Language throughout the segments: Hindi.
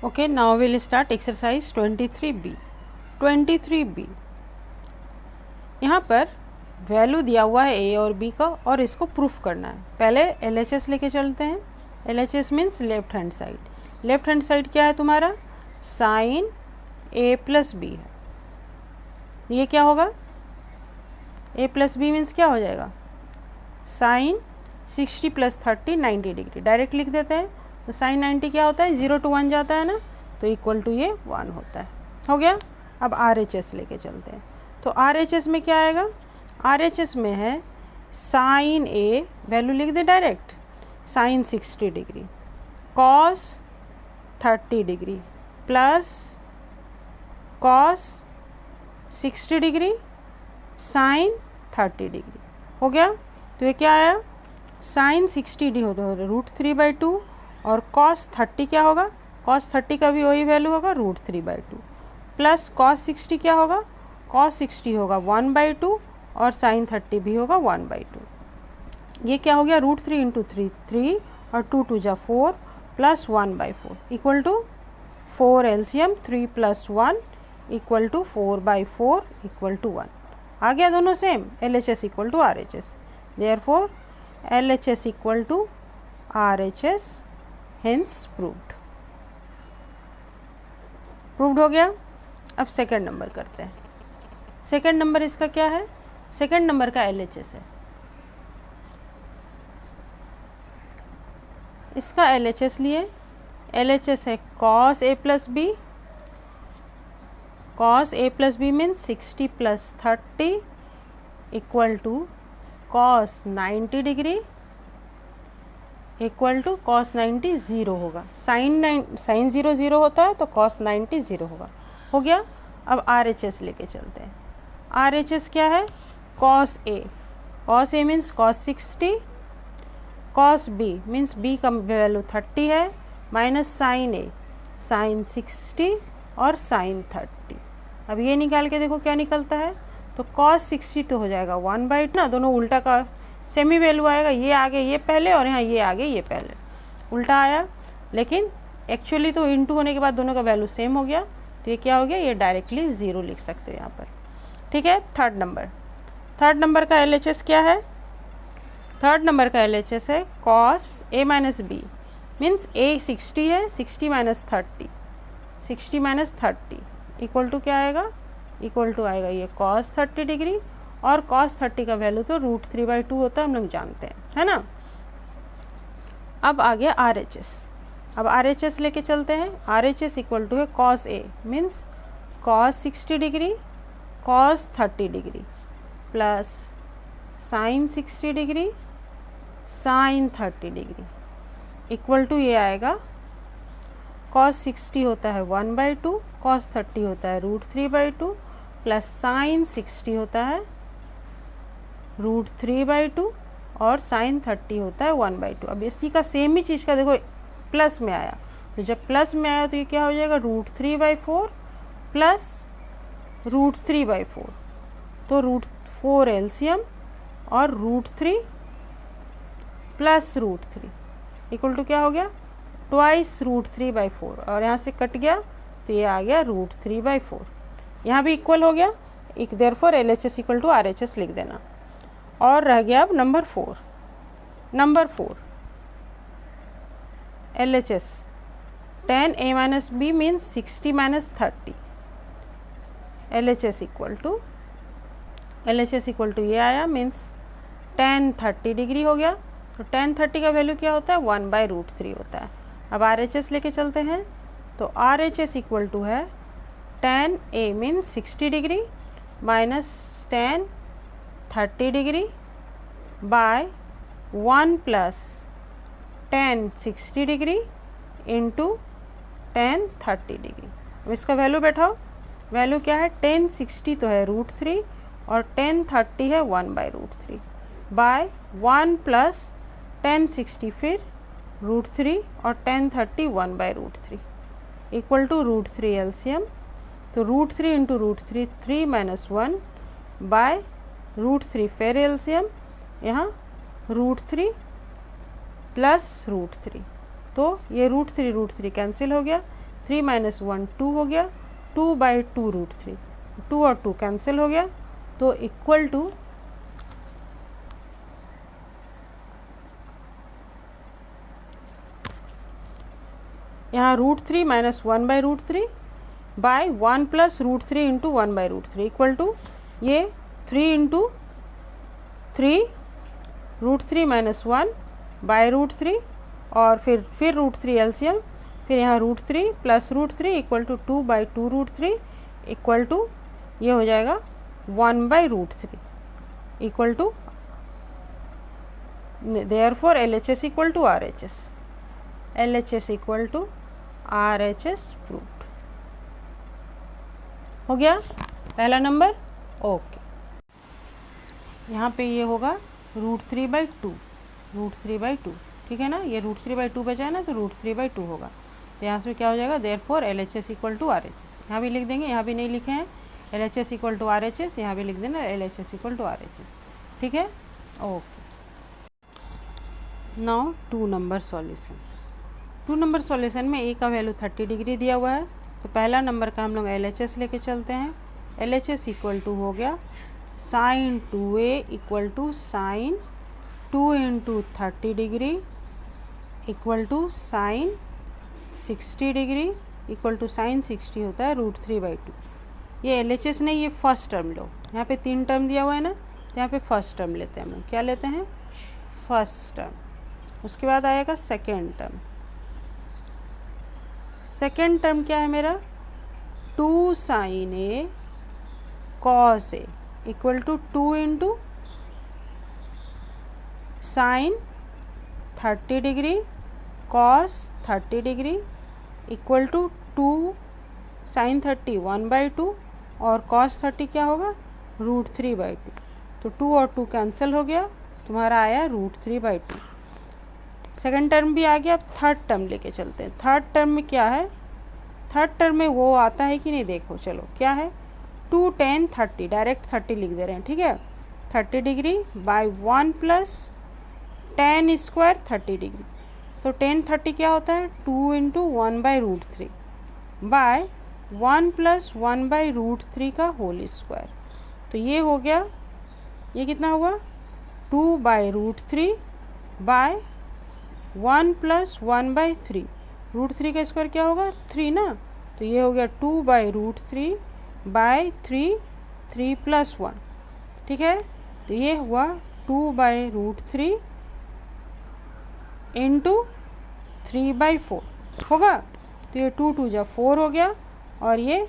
Okay, now we'll start exercise 23B. 23B यहाँ पर वैल्यू दिया हुआ है ए और बी का और इसको प्रूफ करना है। पहले LHS लेके चलते हैं। LHS means left hand side. Left hand side क्या है तुम्हारा? साइन ए प्लस बी है। ये क्या होगा? ए प्लस बी मीन्स क्या हो जाएगा? Sign 60 plus 30 90 degree. डायरेक्ट लिख देते हैं तो साइन 90 क्या होता है? 0 to 1 जाता है ना, तो इक्वल टू ये 1 होता है। हो गया। अब RHS लेके चलते हैं। तो RHS में क्या आएगा? RHS में है साइन ए, वैल्यू लिख दे direct, sine 60 degree, cos 30 degree plus cos 60 degree sine 30 degree. हो गया। तो ये क्या आया? साइन 60 डी होगा √3/2 और कॉस 30 क्या होगा? कॉस 30 का भी वही वैल्यू होगा √3/2 प्लस कॉस 60 क्या होगा? कॉस 60 होगा 1/2 और साइन 30 भी होगा 1/2। ये क्या हो गया? √3 × 3 3 और 2 2 जा 4 plus 1/4 equal to 4 LCM 3 + 1 equal to 4/4 equal to 1। आ गया दोनों same. LHS equal to RHS, therefore LHS equal to RHS, hence proved. Proved हो गया। अब सेकंड नंबर करते हैं। सेकंड नंबर इसका क्या है? सेकंड नंबर का LHS है। इसका LHS लिए, LHS है cos A + B। cos A + B means 60 + 30 equal to cos 90 degree equal to cos 90 0 होगा। साइन 0 0 होता है तो cos 90 0 होगा। हो गया। अब RHS लेके चलते हैं। RHS क्या है? cos A। cos A means cos 60, cos B means B का वैल्यू 30 है, माइनस साइन A, साइन 60 और साइन 30। अब ये निकाल के देखो क्या निकलता है। तो cos 60 तो हो जाएगा 1/2 ना, दोनों उल्टा का सेमी वैल्यू आएगा। ये आगे ये पहले और यहाँ ये आगे ये पहले, उल्टा आया। लेकिन एक्चुअली तो इनटू होने के बाद दोनों का वैल्यू सेम हो गया, तो ये क्या हो गया? ये डायरेक्टली 0 लिख सकते हो यहाँ पर। ठीक है। थर्ड नंबर का LHS क्या है? थर्ड नंबर का LHS है cos A - B means A 60 है, 60 - 30, 60 - 30 इक्वल टू क्या आएगा? इक्वल टू आएगा ये cos 30 डिग्री, और cos 30 का वैल्यू तो √3/2 होता है, हम लोग जानते हैं, है ना। अब आ गया RHS। अब RHS लेके चलते हैं। RHS इक्वल टू है cos A means cos 60 degree, cos 30 degree plus sine 60 degree, sine 30 degree equal to ये आएगा cos 60 होता है 1/2, cos 30 होता है √3/2 प्लस साइन 60 होता है √3/2 और साइन 30 होता है 1/2। अब इसी का सेम ही चीज़ का देखो प्लस में आया, तो जब प्लस में आया तो ये क्या हो जाएगा? √3/4 प्लस √3/4, तो √4 LCM और √3 प्लस √3 इक्वल टू क्या हो गया? ट्वाइस √3/4, और यहाँ से कट गया तो ये आ गया √3/4। यहाँ भी इक्वल हो गया, therefore LHS equal to RHS लिख देना। और रह गया अब number 4। Number 4 LHS tan A - B means 60 - 30। LHS equal to ये आया मीन्स tan 30 डिग्री हो गया। तो tan 30 का वैल्यू क्या होता है? 1/√3 होता है। अब RHS लेके चलते हैं। तो RHS इक्वल टू है tan A means 60 degree minus tan 30 degree by 1 plus tan 60 degree into tan 30 degree. अब इसका वैल्यू बैठाओ। वैल्यू क्या है? tan 60 तो है √3 और tan 30 है 1/√3 बाय 1 प्लस tan 60 फिर √3 और tan 30 1/√3 इक्वल टू √3 LCM। तो √3 × √3 3 - 1 बाय √3 फिर LCM, यहाँ √3 प्लस √3, तो ये √3 कैंसिल हो गया, 3 माइनस 1 2 हो गया, 2/2√3, 2 और 2 कैंसिल हो गया, तो इक्वल टू यहाँ √3 minus 1/√3 by 1 plus √3 into 1/√3 equal to ये 3 इंटू 3 √3 माइनस 1 बाय √3 और फिर √3 एलसीएम, फिर यहाँ √3 plus √3 equal to 2/2√3 equal to ये हो जाएगा 1/√3 equal to, therefore LHS equal to RHS, LHS equal to RHS proved. हो गया पहला नंबर। ओके, यहाँ पे ये होगा √3/2, √3/2, ठीक है ना, ये √3/2 बचा है ना, तो √3/2 होगा, तो यहाँ से क्या हो जाएगा, therefore LHS equal to RHS। यहाँ भी लिख देंगे, यहाँ भी नहीं लिखे हैं LHS इक्वल टू RHS, यहाँ भी लिख देना LHS इक्वल टू RHS, ठीक है। Okay, now 2 number solution. 2 number solution में ए का वैल्यू 30 डिग्री दिया हुआ है, तो पहला नंबर का हम लोग LHS लेके चलते हैं। LHS इक्वल टू हो गया sin 2a equal to sin 2 into 30 degree equal to sin 60 degree equal to sin 60 होता है √3/2। ये LHS नहीं, ये फर्स्ट टर्म लो, यहाँ पे 3 टर्म दिया हुआ है ना, तो यहाँ पे फर्स्ट टर्म लेते हैं हम लोग। क्या लेते हैं? First term. उसके बाद आएगा सेकेंड टर्म। सेकेंड टर्म क्या है मेरा? 2 sin a cos a equal to 2 into sine 30 degree cos 30 degree equal to 2 sin 30 1/2 और cos 30 क्या होगा? √3/2। तो 2 और 2 कैंसिल हो गया, तुम्हारा आया √3/2। सेकेंड टर्म भी आ गया। अब थर्ड टर्म लेके चलते हैं। थर्ड टर्म में क्या है? थर्ड टर्म में वो आता है कि नहीं, देखो चलो क्या है, 2 10 30, डायरेक्ट 30 लिख दे रहे हैं, ठीक है। 30 degree by 1 plus 10 square 30 degree, तो 10 30 क्या होता है? 2 इंटू 1/√3 बाय 1 प्लस 1/√3 का होल स्क्वायर। तो ये हो गया, ये कितना हुआ? 2/√3 बाय 1 प्लस 1/3, √3 का स्क्वायर क्या होगा? 3 ना, तो ये हो गया 2/√3 बाय 3 प्लस 1, ठीक है। तो ये हुआ 2/√3 इंटू 3/4 होगा, तो ये 2 2 जा 4 हो गया, और ये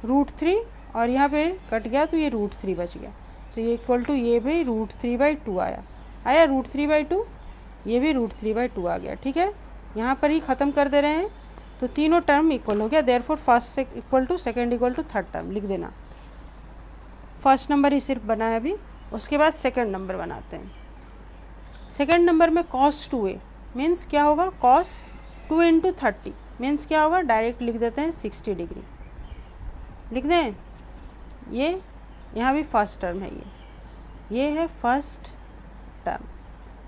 √3 और यहाँ पे कट गया, तो ये √3 बच गया, तो ये इक्वल टू ये भी √3/2 आया √3/2, ये भी √3/2 आ गया, ठीक है। यहाँ पर ही ख़त्म कर दे रहे हैं, तो तीनों टर्म इक्वल हो गया। Therefore first equal to second equal to third term लिख देना। फर्स्ट नंबर ही सिर्फ बना है अभी, उसके बाद सेकेंड नंबर बनाते हैं। सेकेंड नंबर में cos 2a मीन्स क्या होगा? cos 2 इंटू 30 मीन्स क्या होगा? डायरेक्ट लिख देते हैं 60 डिग्री लिख दें। ये यहाँ भी फर्स्ट टर्म है, ये है first term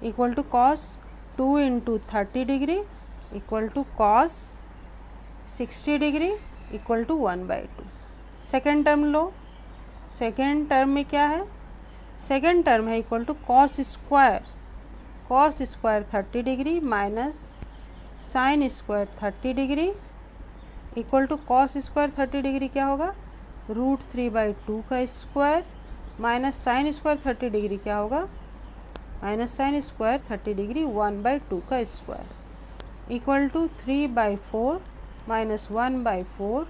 equal to cos 2 into 30 degree equal to cos 60 degree equal to 1/2। Second term लो। सेकेंड टर्म में क्या है? सेकेंड टर्म है equal to cos square 30 degree minus sine square 30 degree equal to cos square 30 degree क्या होगा? √3/2 का square minus sine square 30 degree क्या होगा? माइनस साइन स्क्वायर 30 डिग्री 1/2 का square equal to 3/4 minus 1/4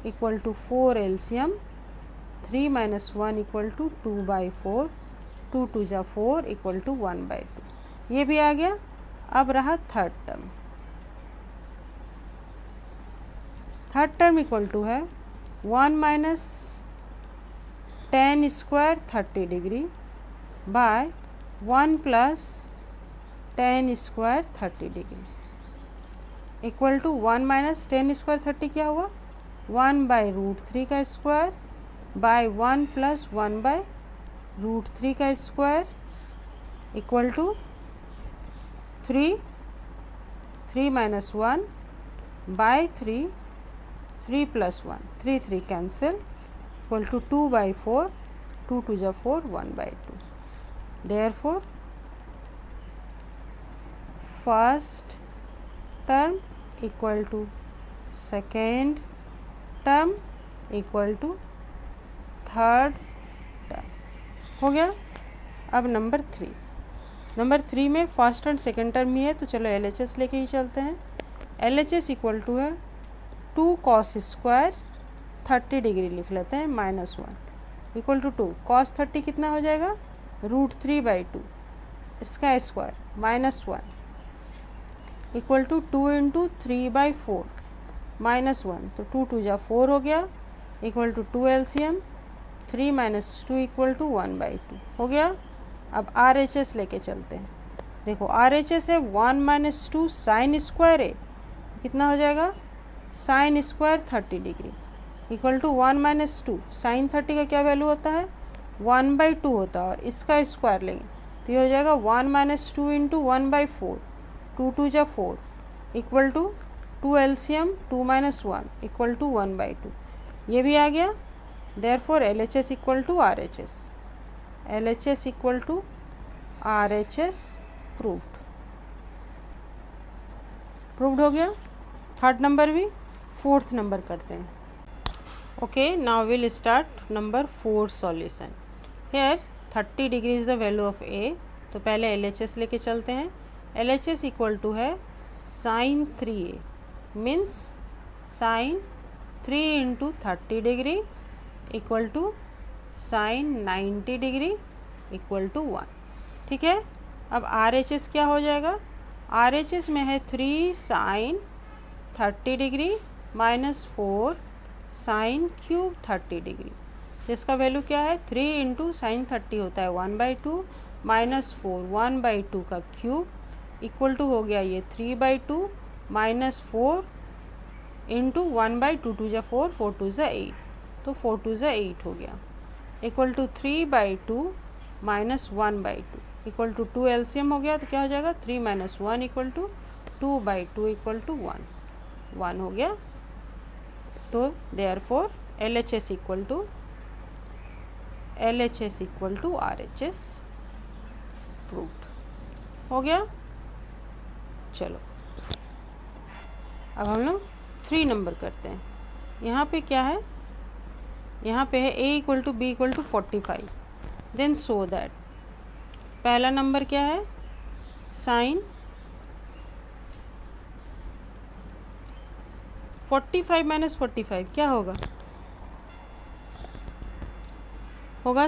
equal to 4 LCM, 3 minus 1 equal to 2/4, 2 2 जा 4 इक्वल टू 1/2। ये भी आ गया। अब रहा third term. Third term equal to है 1 minus 10 square 30 degree by 1 plus 10 square 30 degree equal to 1 minus 10 square 30 क्या हुआ? 1/√3 का स्क्वायर बाय 1 प्लस 1/√3 का square equal to 3 minus 1 by 3, 3 + 1, 3 3 cancel, equal to 2/4, 2 2 जा 4, 1/2। Therefore first term equal to second term equal to third term. हो गया। अब नंबर 3 में फर्स्ट एंड सेकेंड टर्म ही है, तो चलो LHS लेके ही चलते हैं। LHS इक्वल टू है 2 cos स्क्वायर 30 डिग्री लिख लेते हैं -1 इक्वल टू 2 cos 30 कितना हो जाएगा, √3/2 इसका स्क्वायर -1 इक्वल टू 2 × 3/4 -1, तो 2 2 जा 4 हो गया, equal to 2 LCM 3 - 2 equal to 1/2 हो गया। अब RHS लेके चलते हैं। देखो RHS है 1 - 2 साइन स्क्वायर है, कितना हो जाएगा, sine square 30 degree equal to 1 - 2 sine 30 का क्या वैल्यू होता है, 1/2 होता है, और इसका स्क्वायर लेंगे तो ये हो जाएगा 1 - 2 × 1/4, 2 2 जा 4 equal to 2 LCM 2 - 1 equal to 1/2, ये भी आ गया। Therefore LHS equal to RHS, LHS equal to RHS proved हो गया। थर्ड नंबर भी। फोर्थ नंबर करते हैं। Okay, now will start number 4 solution. Here 30 degree is the value of A, तो पहले LHS लेके चलते हैं। LHS इक्वल टू है sin 3A means sin 3 × 30 degree equal to sin 90 degree equal to 1। ठीक है। अब RHS क्या हो जाएगा, RHS में है 3 sin 30 degree -4 sin cube 30 degree, जिसका वैल्यू क्या है, 3 × sin 30 होता है 1/2 -4 1/2 का क्यूब इक्वल टू हो गया ये 3/2 -4 × 1/2, 2 जा 4, 4 2 जा 8, तो 4 2 जा 8 हो गया, equal to 3/2 -1/2 equal to 2 LCM हो गया, तो क्या हो जाएगा, 3 - 1 इक्वल टू 2/2 इक्वल टू 1 हो गया। तो therefore LHS equal to RHS proved हो गया। चलो अब हम लोग 3 नंबर करते हैं। यहाँ पे क्या है, यहाँ पे है A equal to B equal to 45, then so that पहला नंबर क्या है, साइन 45 - 45 क्या होगा,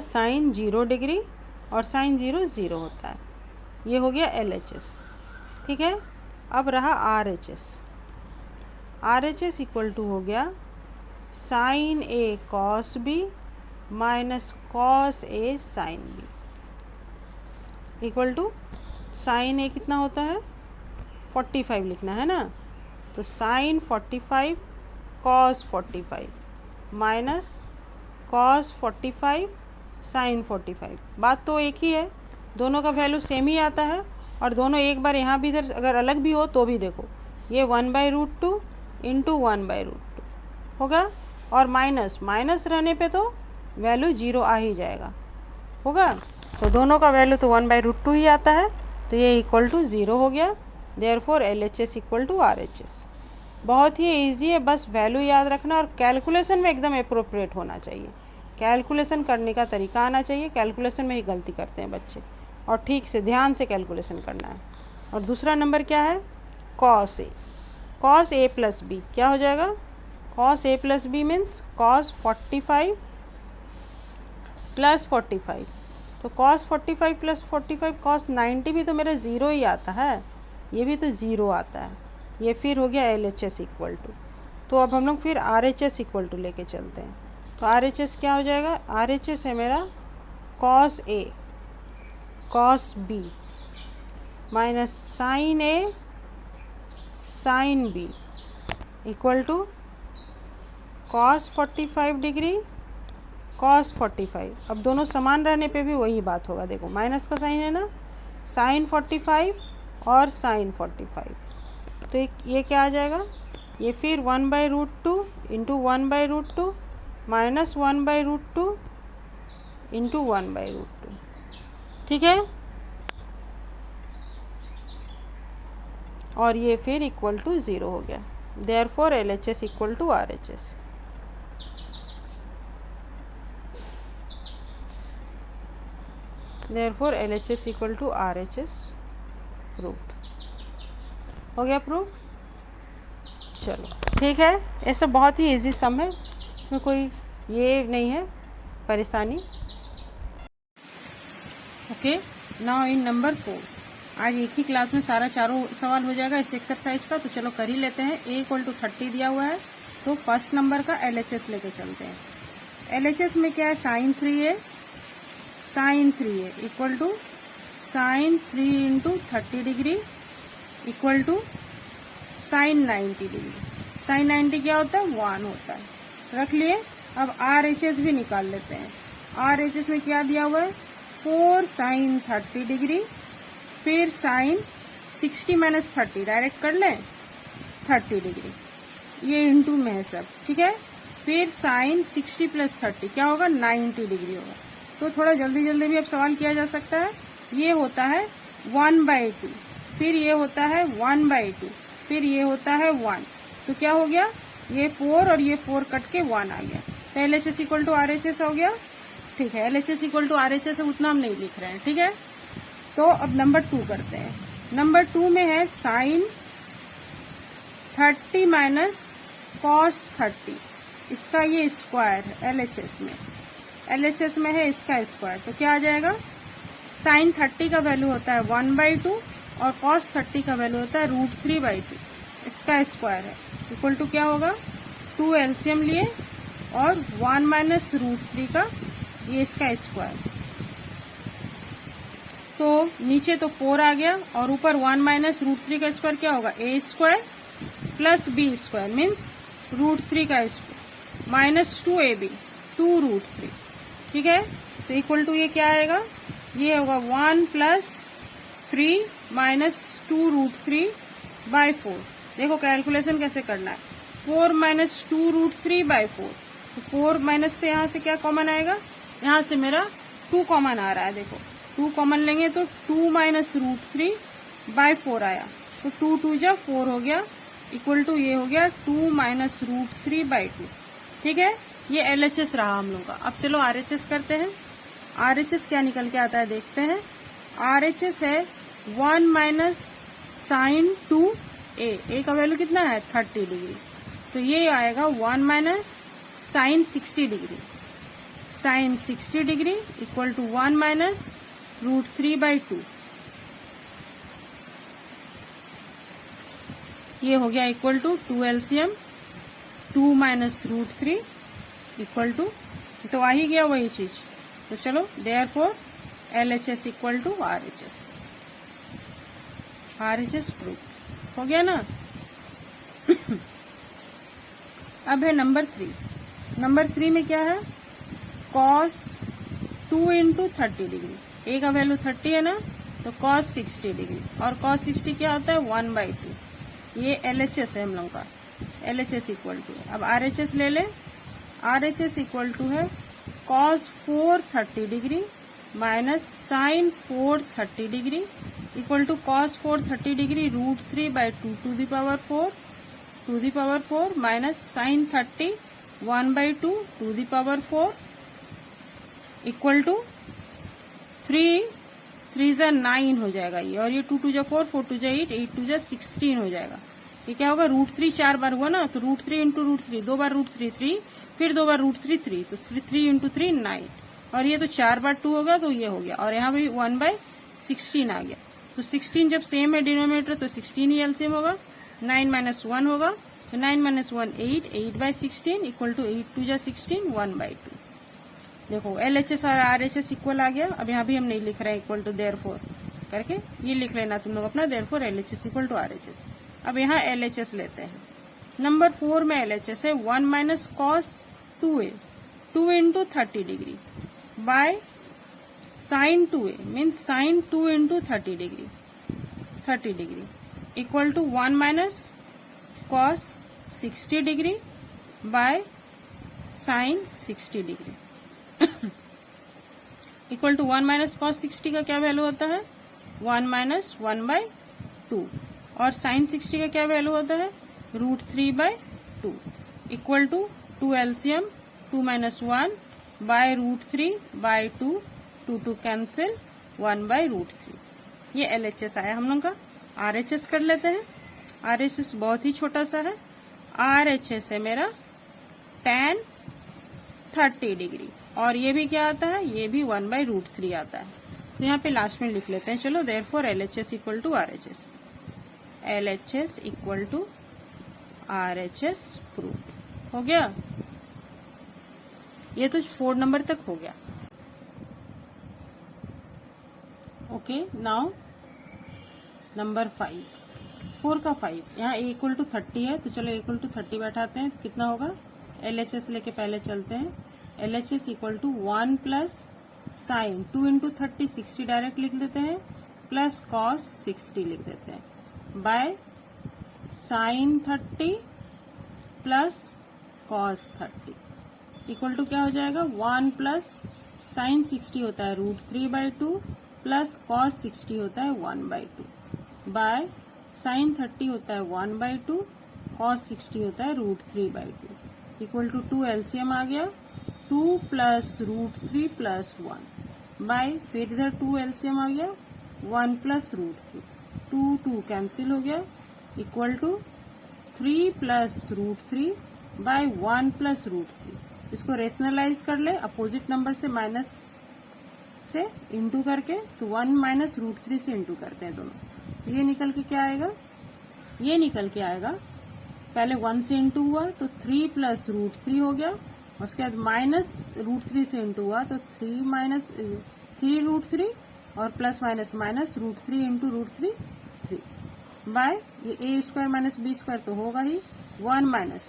साइन 0 डिग्री, और साइन 0 0 होता है। ये हो गया LHS। ठीक है। अब रहा RHS इक्वल टू हो गया sine A cos B minus cos A sine B equal to sine A कितना होता है, 45 लिखना है ना, तो sine 45 cos 45 minus cos 45 sine 45। बात तो एक ही है, दोनों का वैल्यू सेम ही आता है, और दोनों एक बार यहाँ भी इधर अगर अलग भी हो तो भी देखो, ये 1/√2 × 1/√2 होगा, और माइनस रहने पे तो वैल्यू 0 आ ही जाएगा, होगा। तो दोनों का वैल्यू तो 1/√2 ही आता है, तो ये इक्वल टू 0 हो गया। Therefore LHS equal to RHS। बहुत ही ईजी है, बस वैल्यू याद रखना, और कैलकुलेशन में एकदम अप्रोप्रिएट होना चाहिए। कैलकुलेशन करने का तरीका आना चाहिए, कैलकुलेशन में ही गलती करते हैं बच्चे, और ठीक से ध्यान से कैलकुलेशन करना है। और दूसरा नंबर क्या है, cos A + B क्या हो जाएगा, cos A + B means cos 45 + 45, तो cos 45 + 45 cos 90 भी तो मेरा 0 ही आता है, ये भी तो 0 आता है, ये फिर हो गया LHS इक्वल टू। तो अब हम लोग फिर RHS इक्वल टू लेके चलते हैं। तो RHS क्या हो जाएगा, RHS है मेरा cos A cos B minus sine A sine B equal to cos 45 degree cos 45। अब दोनों समान रहने पे भी वही बात होगा, देखो माइनस का साइन है ना, साइन 45 और साइन 45, तो ये क्या आ जाएगा, ये फिर 1/√2 इंटू 1/√2 माइनस 1/√2 इंटू 1/√2, ठीक है। और ये फिर इक्वल टू 0 हो गया। Therefore LHS equal to RHS। Therefore LHS equal to RHS proved हो गया, प्रूव। चलो ठीक है, ऐसा बहुत ही इजी सम है, इसमें कोई ये नहीं है परेशानी। ओके, नाउ इन नंबर 4, आज एक ही क्लास में सारा चारों सवाल हो जाएगा इस एक्सरसाइज का, तो चलो कर ही लेते हैं। a इक्वल टू 30 दिया हुआ है, तो फर्स्ट नंबर का LHS लेके चलते हैं। LHS में क्या है, sin 3a, sin 3a equal to sin 3 into 30 degree equal to sin 90 degree. sin 90 क्या होता है, 1 होता है, रख लिए। अब RHS भी निकाल लेते हैं। RHS में क्या दिया हुआ है, 4 sin 30 डिग्री, फिर sin 60 माइनस 30, डायरेक्ट कर लें 30 डिग्री, ये इंटू में है सब, ठीक है। फिर sin 60 प्लस 30 क्या होगा, 90 डिग्री होगा। तो थोड़ा जल्दी जल्दी भी अब सवाल किया जा सकता है। ये होता है 1/2, फिर ये होता है 1/2, फिर ये होता है 1, तो क्या हो गया, ये 4 और ये 4 कट के 1 आ गया। तो LHS इक्वल टू RHS हो गया, ठीक है। LHS इक्वल टू RHS है, उतना हम नहीं लिख रहे हैं, ठीक है। तो अब नंबर 2 करते हैं। नंबर 2 में है sin 30 माइनस cos 30, इसका ये स्क्वायर है LHS में। LHS में है इसका स्क्वायर, तो क्या आ जाएगा, sin 30 का वैल्यू होता है 1/2 और cos 30 का वैल्यू होता है √3/2, इसका स्क्वायर है, इक्वल टू क्या होगा, 2 एलसीएम लिए और 1 माइनस √3 का ये इसका स्क्वायर, तो नीचे तो 4 आ गया और ऊपर 1 माइनस √3 का स्क्वायर क्या होगा, a square plus b square means √3 का स्क्वायर माइनस 2ab 2√3, ठीक है। तो इक्वल टू ये क्या आएगा, ये होगा 1 प्लस 3 माइनस 2√3/4। देखो कैलकुलेशन कैसे करना है, 4 माइनस 2√3/4, तो 4 माइनस से यहाँ से क्या कॉमन आएगा, यहाँ से मेरा 2 कॉमन आ रहा है, देखो 2 कॉमन लेंगे तो 2 माइनस √3/4 आया, तो 2 2 जा 4 हो गया, इक्वल टू ये हो गया 2 माइनस √3/2, ठीक है। ये LHS रहा हम लोग का। अब चलो RHS करते हैं। RHS क्या निकल के आता है देखते हैं। RHS है 1 माइनस साइन 2a, a का वैल्यू कितना है 30 डिग्री, तो ये आएगा 1 minus sine 60 degree, sine 60 degree equal to 1 minus √3/2, ये हो गया equal to 2 LCM 2 minus √3 equal to, तो आ ही गया वही चीज। तो चलो therefore LHS equal to RHS, RHS prove हो गया ना। अब है नंबर 3। नंबर 3 में क्या है, cos 2 इंटू 30 डिग्री, a का वैल्यू 30 है ना, तो cos 60 डिग्री, और cos 60 क्या होता है 1/2, ये LHS है हम लोग का। LHS इक्वल टू, अब RHS ले ले। RHS इक्वल टू है cos 4 30 degree minus sine 4 30 degree equal to cos 4 30 degree √3/2 to the power 4 minus sine 30 1/2 to the power 4 equal to 3 3 जा 9 हो जाएगा ये, और ये 2 2 जा 4 4 2 जा 8 8 2 जा 16 हो जाएगा। ये क्या होगा, √3 4 बार हुआ ना, तो √3 इंटू √3 2 बार √3 3, फिर 2 बार √3 3, तो 3 इंटू 3 9, और ये तो 4 बार 2 होगा, तो ये हो गया, और यहाँ भी 1/16 आ गया। तो 16 जब सेम है डिनोमिनेटर तो 16 ही एलसीएम होगा, 9 माइनस 1 होगा, तो 9 माइनस 1 8, 8/16 इक्वल टू 8 2 जा 16 1/2। देखो LHS और RHS इक्वल आ गया। अब यहाँ भी हम नहीं लिख रहे हैं इक्वल टू, देयरफॉर करके ये लिख लेना तुम लोग अपना, therefore LHS equal to RHS। अब यहाँ LHS लेते हैं। नंबर 4 में LHS है 1 minus cos 2a 2 into 30 degree by sine 2a means sine 2 into 30 degree equal to 1 minus cos 60 degree by sine 60 degree equal to 1 minus cos 60 का क्या वैल्यू होता है 1 माइनस 1/2 और साइन 60 का क्या वैल्यू होता है √3/2 equal to 2 LCM 2 minus 1 by √3/2 2 cancel 1/√3। ये LHS आया हम लोग का। RHS कर लेते हैं। RHS बहुत ही छोटा सा है। RHS है मेरा tan 30 डिग्री और ये भी क्या आता है ये भी 1/√3 आता है। तो यहाँ पे लास्ट में लिख लेते हैं चलो therefore LHS equal to RHS। LHS equal to RHS prove हो गया। ये तो 4 नंबर तक हो गया। ओके नाउ नंबर 5 4 का 5 यहाँ a इक्वल टू 30 है तो चलो a इक्वल टू 30 बैठाते हैं तो कितना होगा LHS लेके पहले चलते हैं। LHS equal to 1 plus sine 2 into 30 60 direct लिख देते हैं प्लस कॉस 60 लिख देते हैं by sine 30 plus cos 30 equal to क्या हो जाएगा 1 प्लस साइन 60 होता है √3/2 प्लस कॉस 60 होता है 1/2 बाय साइन 30 होता है 1/2 कॉस 60 होता है √3/2 इक्वल टू 2 एलसीएम आ गया 2 प्लस √3 प्लस 1 बाय फिर इधर 2 एलसीएम आ गया 1 प्लस √3 2 कैंसिल हो गया equal to 3 plus √3 by 1 plus √3। इसको रेशनलाइज कर ले अपोजिट नंबर से माइनस से इंटू करके तो 1 माइनस √3 से इंटू करते हैं दोनों। ये निकल के क्या आएगा ये निकल के आएगा पहले 1 से इंटू हुआ तो 3 प्लस √3 हो गया और उसके बाद माइनस √3 से इंटू हुआ तो 3 माइनस 3√3 और plus minus minus √3 into √3 3 by ये a square minus b square तो होगा ही 1 माइनस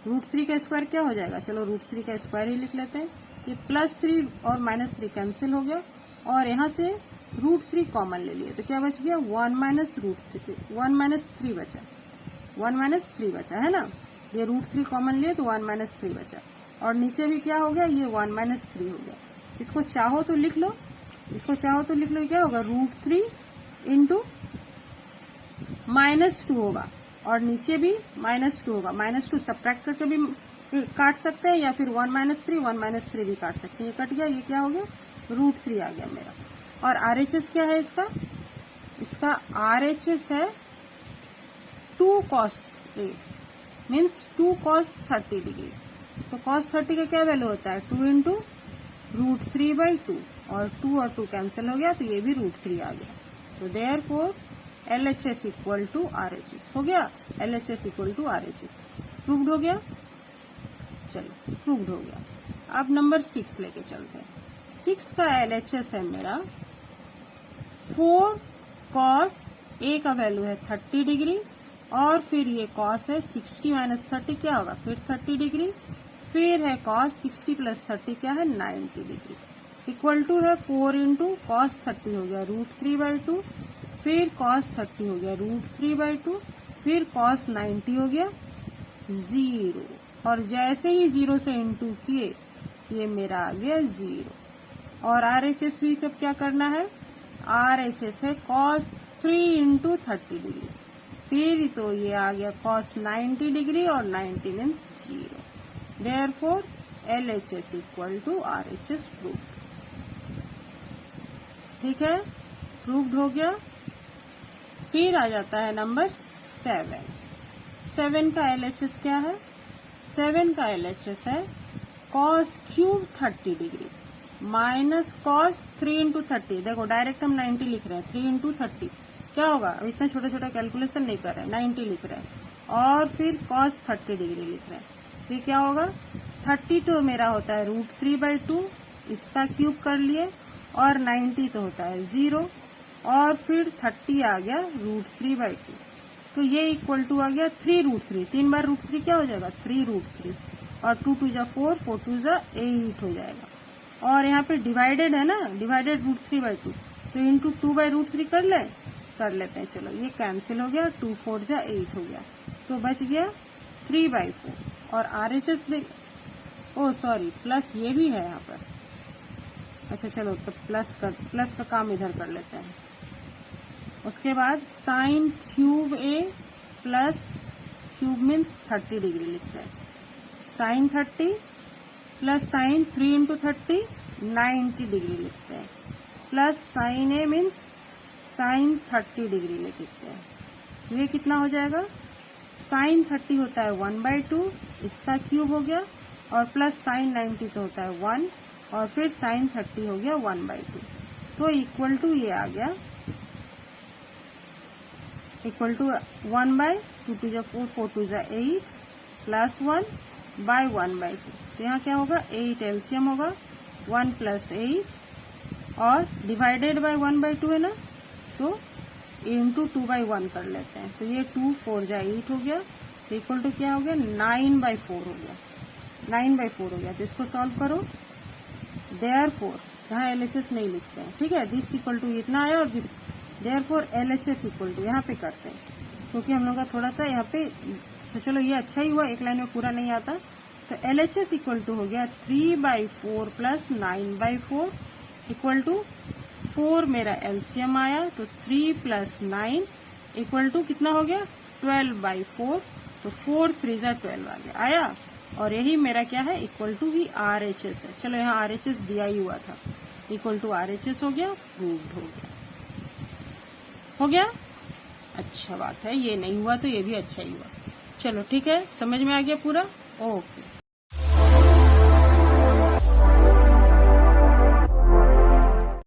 √3 का स्क्वायर क्या हो जाएगा चलो √3 का स्क्वायर ही लिख लेते हैं। ये +3 और -3 कैंसिल हो गया और यहाँ से √3 कॉमन ले लिए तो क्या बच गया 1 माइनस √3 1 माइनस 3 बचा 1 माइनस 3 बचा है ना। ये √3 कॉमन लिए तो 1 माइनस 3 बचा और नीचे भी क्या हो गया ये 1 माइनस 3 हो गया। इसको चाहो तो लिख लो क्या होगा √3 इंटू -2 होगा और नीचे भी -2 होगा। -2 सब्ट्रैक्ट करके भी काट सकते हैं या फिर 1 माइनस 3 भी काट सकते हैं। ये कट गया ये क्या हो गया √3 आ गया मेरा। और RHS क्या है इसका RHS है 2 cos A means 2 cos 30 degree. तो cos 30 का क्या वैल्यू होता है 2 इंटू √3/2 और 2 कैंसिल हो गया तो ये भी √3 आ गया। तो therefore LHS equal to RHS हो गया। LHS equal to RHS proved हो गया। चलो प्रूव्ड हो गया। अब नंबर 6 लेके चलते हैं। 6 का LHS है मेरा 4 cos A का वैल्यू है 30 डिग्री और फिर ये cos है 60 माइनस 30 क्या होगा फिर 30 डिग्री फिर है cos 60 प्लस 30 क्या है 90 डिग्री इक्वल टू है 4 इंटू कॉस 30 हो गया √3/2 फिर cos 30 हो गया √3/2 फिर cos 90 हो गया 0 और जैसे ही 0 से इंटू किए ये मेरा आ गया 0 और RHS भी तब क्या करना है RHS है cos 3 इंटू 30 डिग्री फिर तो ये आ गया cos 90 डिग्री और 90 means 0। Therefore LHS equal to RHS prove. ठीक है प्रूव्ड हो गया। फिर आ जाता है नंबर 7 का LHS क्या है 7 का LHS है cos cube 30 degree minus cos 3 into 30। देखो डायरेक्ट हम 90 लिख रहे हैं 3 इंटू 30 क्या होगा अब इतना छोटा छोटा कैलकुलेशन नहीं कर रहे हैं 90 लिख रहे हैं और फिर cos 30 डिग्री लिख रहे हैं। फिर क्या होगा 30 तो मेरा होता है √3/2 इसका क्यूब कर लिए और 90 तो होता है 0 और फिर 30 आ गया √3/2 तो ये इक्वल टू आ गया 3√3 3 बार √3 क्या हो जाएगा 3√3 और 2 2 जा 4 4 2 जा 8 हो जाएगा। और यहाँ पे डिवाइडेड है ना डिवाइडेड √3/2 तो इंटू 2/√3 कर लेते हैं। चलो ये कैंसिल हो गया 2 4 जा 8 हो गया तो बच गया 3/4 और RHS ओ सॉरी प्लस ये भी है यहाँ पर। अच्छा चलो तो प्लस का काम इधर कर लेते हैं। उसके बाद sine cube A plus cube means 30 degree लिखते हैं। Sine 30 plus sine 3 into 30 90 degree लिखते हैं, plus sine A means sine 30 degree लिखते हैं। ये कितना हो जाएगा? साइन 30 होता है 1/2, इसका क्यूब हो गया, और प्लस साइन 90 तो होता है 1, और फिर साइन 30 हो गया 1/2। तो इक्वल टू ये आ गया, इक्वल टू 1/2 2 जा 4 4 2 जा 8 प्लस 1/1/2। तो यहाँ क्या होगा? 8 एलसीएम होगा, 1 प्लस 8 और डिवाइडेड बाय 1/2 है ना, तो इंटू 2/1 कर लेते हैं। तो ये 2 4 जा 8 हो गया, तो इक्वल टू क्या हो गया? 9/4 हो गया, 9/4 हो गया। तो इसको सॉल्व करो। देयरफॉर यहाँ LHS नहीं लिखते हैं, ठीक है, दिस इक्वल टू इतना आया और this, therefore LHS equal to यहाँ पे करते हैं, क्योंकि हम लोग का थोड़ा सा यहाँ पे, चलो ये अच्छा ही हुआ, एक लाइन में पूरा नहीं आता। तो LHS इक्वल टू हो गया 3/4 प्लस 9/4 इक्वल टू 4 मेरा एलसीएम आया, तो 3 प्लस 9 इक्वल टू कितना हो गया? 12/4। तो 4 3 जा 12 आ गया, आया। और यही मेरा क्या है? इक्वल टू ही RHS है। चलो यहाँ RHS दिया ही हुआ था, इक्वल टू RHS हो गया, प्रूव्ड हो गया। हो गया, अच्छा बात है। ये नहीं हुआ तो ये भी अच्छा ही हुआ। चलो ठीक है, समझ में आ गया पूरा। ओके।